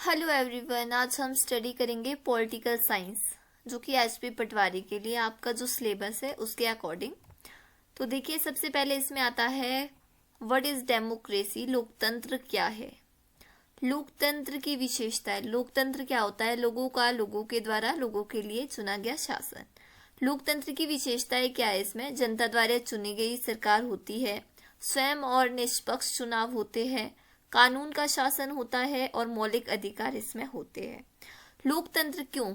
Hello everyone, आज हम study करेंगे पॉलिटिकल साइंस जो कि एचपी पटवारी के लिए आपका जो सिलेबस है उसके अकॉर्डिंग। तो देखिए, सबसे पहले इसमें आता है व्हाट इज डेमोक्रेसी, लोकतंत्र क्या है। लोकतंत्र की विशेषता है। लोकतंत्र क्या होता है? लोगों का लोगों के द्वारा लोगों के लिए चुना गया शासन। लोकतंत्र की विशेषताएं क्या है? इसमें जनता द्वारा चुनी गई सरकार होती है, स्वयं और निष्पक्ष चुनाव होते हैं, कानून का शासन होता है और मौलिक अधिकार इसमें होते हैं। लोकतंत्र क्यों?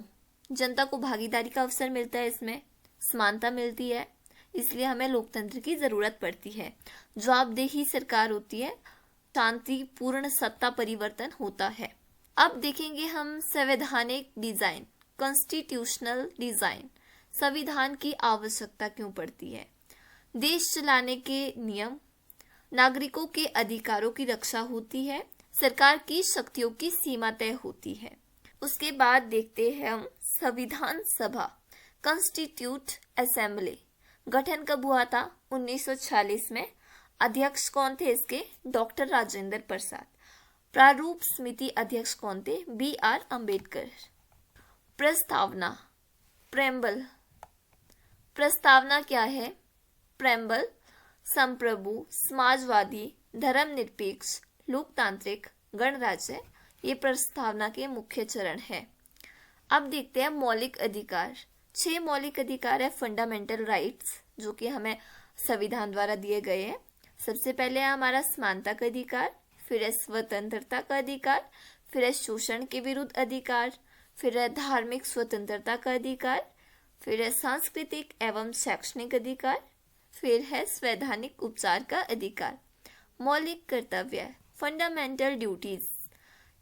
जनता को भागीदारी का अवसर मिलता है, इसमें समानता मिलती है, इसलिए हमें लोकतंत्र की जरूरत पड़ती है। जवाबदेही सरकार होती है, शांतिपूर्ण सत्ता परिवर्तन होता है। अब देखेंगे हम संवैधानिक डिजाइन, कॉन्स्टिट्यूशनल डिजाइन। संविधान की आवश्यकता क्यों पड़ती है? देश चलाने के नियम, नागरिकों के अधिकारों की रक्षा होती है, सरकार की शक्तियों की सीमा तय होती है। उसके बाद देखते हैं हम संविधान सभा, कॉन्स्टिट्यूट असेंबली। गठन कब हुआ था? 1946 में। अध्यक्ष कौन थे इसके? डॉक्टर राजेंद्र प्रसाद। प्रारूप समिति अध्यक्ष कौन थे? BR अम्बेडकर। प्रस्तावना, प्रेम्बल। प्रस्तावना क्या है? प्रेम्बल संप्रभु, समाजवादी, धर्मनिरपेक्ष, लोकतांत्रिक, गणराज्य, ये प्रस्तावना के मुख्य चरण हैं। अब देखते हैं मौलिक अधिकार। 6 मौलिक अधिकार है, फंडामेंटल राइट्स, जो कि हमें संविधान द्वारा दिए गए हैं। सबसे पहले है हमारा समानता का अधिकार, फिर है स्वतंत्रता का अधिकार, फिर है शोषण के विरुद्ध अधिकार, फिर है धार्मिक स्वतंत्रता का अधिकार, फिर है सांस्कृतिक एवं शैक्षणिक अधिकार, फिर है संवैधानिक उपचार का अधिकार। मौलिक कर्तव्य, फंडामेंटल ड्यूटीज,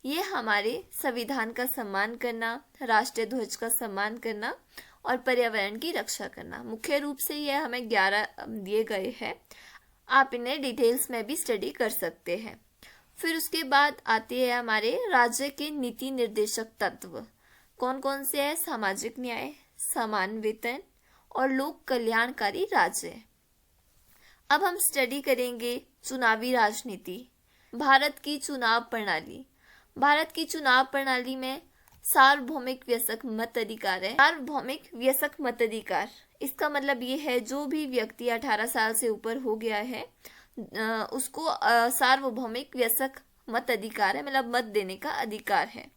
ये हमारे संविधान का सम्मान करना, राष्ट्रीय ध्वज का सम्मान करना और पर्यावरण की रक्षा करना। मुख्य रूप से ये हमें 11 दिए गए हैं, आप इन्हें डिटेल्स में भी स्टडी कर सकते हैं। फिर उसके बाद आते हैं हमारे राज्य के नीति निर्देशक तत्व। कौन कौन से है? सामाजिक न्याय, समान वेतन और लोक कल्याणकारी राज्य। अब हम स्टडी करेंगे चुनावी राजनीति, भारत की चुनाव प्रणाली। भारत की चुनाव प्रणाली में सार्वभौमिक वयस्क मताधिकार है। सार्वभौमिक वयस्क मताधिकार, इसका मतलब ये है जो भी व्यक्ति 18 साल से ऊपर हो गया है उसको सार्वभौमिक वयस्क मताधिकार है, मतलब मत देने का अधिकार है।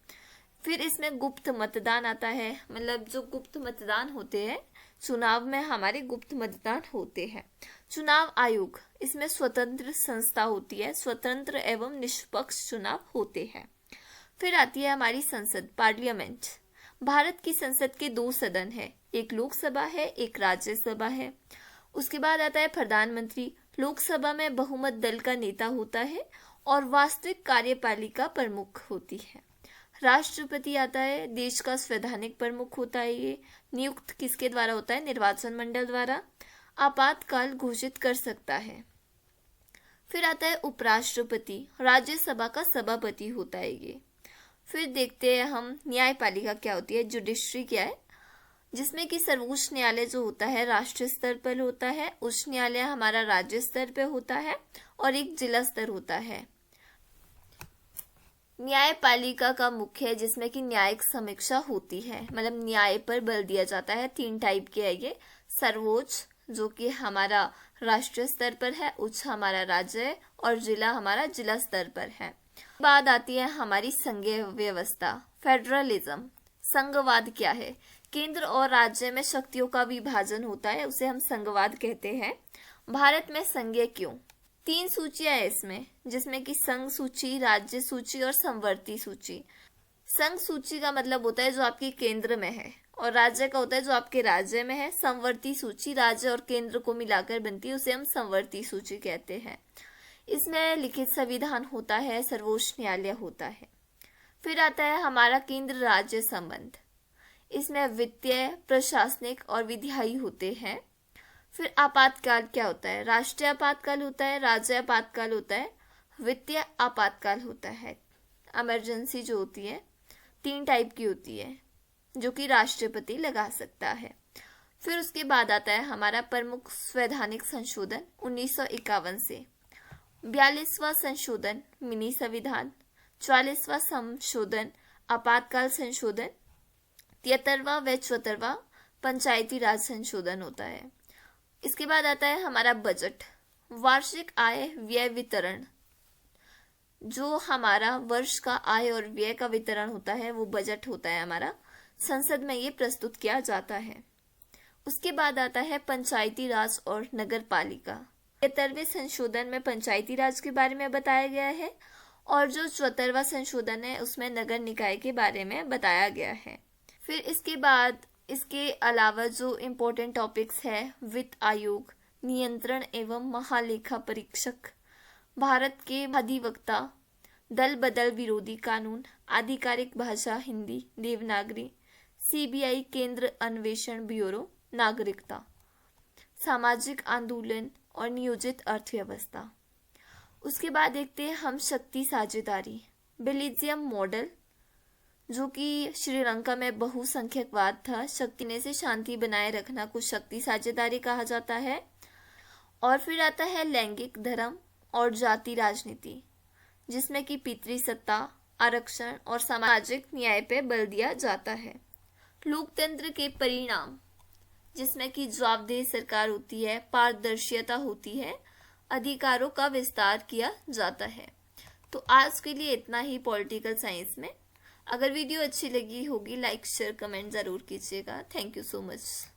फिर इसमें गुप्त मतदान आता है, मतलब जो गुप्त मतदान होते हैं, चुनाव में हमारे गुप्त मतदान होते हैं। चुनाव आयोग, इसमें स्वतंत्र संस्था होती है, स्वतंत्र एवं निष्पक्ष चुनाव होते हैं। फिर आती है हमारी संसद, पार्लियामेंट। भारत की संसद के 2 सदन है, एक लोकसभा है, एक राज्यसभा है। उसके बाद आता है प्रधानमंत्री। लोकसभा में बहुमत दल का नेता होता है और वास्तविक कार्यपालिका प्रमुख होती है। राष्ट्रपति आता है, देश का संवैधानिक प्रमुख होता है। ये नियुक्त किसके द्वारा होता है? निर्वाचन मंडल द्वारा। आपातकाल घोषित कर सकता है। फिर आता है उपराष्ट्रपति, राज्यसभा का सभापति होता है ये। फिर देखते हैं हम न्यायपालिका क्या होती है, जुडिशरी क्या है, जिसमें कि सर्वोच्च न्यायालय जो होता है राष्ट्रीय स्तर पर होता है, उच्च न्यायालय हमारा राज्य स्तर पर होता है और एक जिला स्तर होता है। न्यायपालिका का मुख्य है जिसमें कि न्यायिक समीक्षा होती है, मतलब न्याय पर बल दिया जाता है। 3 टाइप के है ये, सर्वोच्च जो कि हमारा राष्ट्रीय स्तर पर है, उच्च हमारा राज्य है और जिला हमारा जिला स्तर पर है। बाद आती है हमारी संघीय व्यवस्था, फेडरलिज्म। संघवाद क्या है? केंद्र और राज्य में शक्तियों का विभाजन होता है, उसे हम संघवाद कहते हैं। भारत में संघीय क्यों? 3 सूचियां है इसमें, जिसमें कि संघ सूची, राज्य सूची और समवर्ती सूची। संघ सूची का मतलब होता है जो आपके केंद्र में है, और राज्य का होता है जो आपके राज्य में है। समवर्ती सूची राज्य और केंद्र को मिलाकर बनती है, उसे हम समवर्ती सूची कहते हैं। इसमें लिखित संविधान होता है, सर्वोच्च न्यायालय होता है। फिर आता है हमारा केंद्र राज्य संबंध, इसमें वित्तीय, प्रशासनिक और विधायी होते हैं। फिर आपातकाल क्या होता है? राष्ट्रीय आपातकाल होता है, राज्य आपातकाल होता है, वित्तीय आपातकाल होता है। इमरजेंसी जो होती है 3 टाइप की होती है, जो कि राष्ट्रपति लगा सकता है। फिर उसके बाद आता है हमारा प्रमुख संवैधानिक संशोधन 1951 से। 42वां संशोधन, मिनी संविधान। 44वां संशोधन आपातकाल संशोधन, 73वां व 74वां पंचायती राज संशोधन होता है। इसके बाद आता है हमारा बजट, वार्षिक आय व्यय वितरण। जो हमारा वर्ष का आय और व्यय का वितरण होता है वो बजट होता है हमारा, संसद में ये प्रस्तुत किया जाता है। उसके बाद आता है पंचायती राज और नगर पालिका। 73वें संशोधन में पंचायती राज के बारे में बताया गया है और जो 74वां संशोधन है उसमें नगर निकाय के बारे में बताया गया है। फिर इसके बाद इसके अलावा जो इम्पोर्टेंट टॉपिक्स है, वित्त आयोग, नियंत्रण एवं महालेखा परीक्षक, भारत के अधिवक्ता, दल बदल विरोधी कानून, आधिकारिक भाषा हिंदी, देवनागरी, सीबीआई केंद्र अन्वेषण ब्यूरो, नागरिकता, सामाजिक आंदोलन और नियोजित अर्थव्यवस्था। उसके बाद देखते हैं हम शक्ति साझेदारी, बेल्जियम मॉडल, जो कि श्रीलंका में बहुसंख्यकवाद था, शक्ति से शांति बनाए रखना को शक्ति साझेदारी कहा जाता है। और फिर आता है लैंगिक धर्म और जाति राजनीति, जिसमें कि पितृसत्ता, आरक्षण और सामाजिक न्याय पे बल दिया जाता है। लोकतंत्र के परिणाम, जिसमें कि जवाबदेह सरकार होती है, पारदर्शिता होती है, अधिकारों का विस्तार किया जाता है। तो आज के लिए इतना ही पॉलिटिकल साइंस में। अगर वीडियो अच्छी लगी होगी लाइक शेयर कमेंट जरूर कीजिएगा। Thank you so much.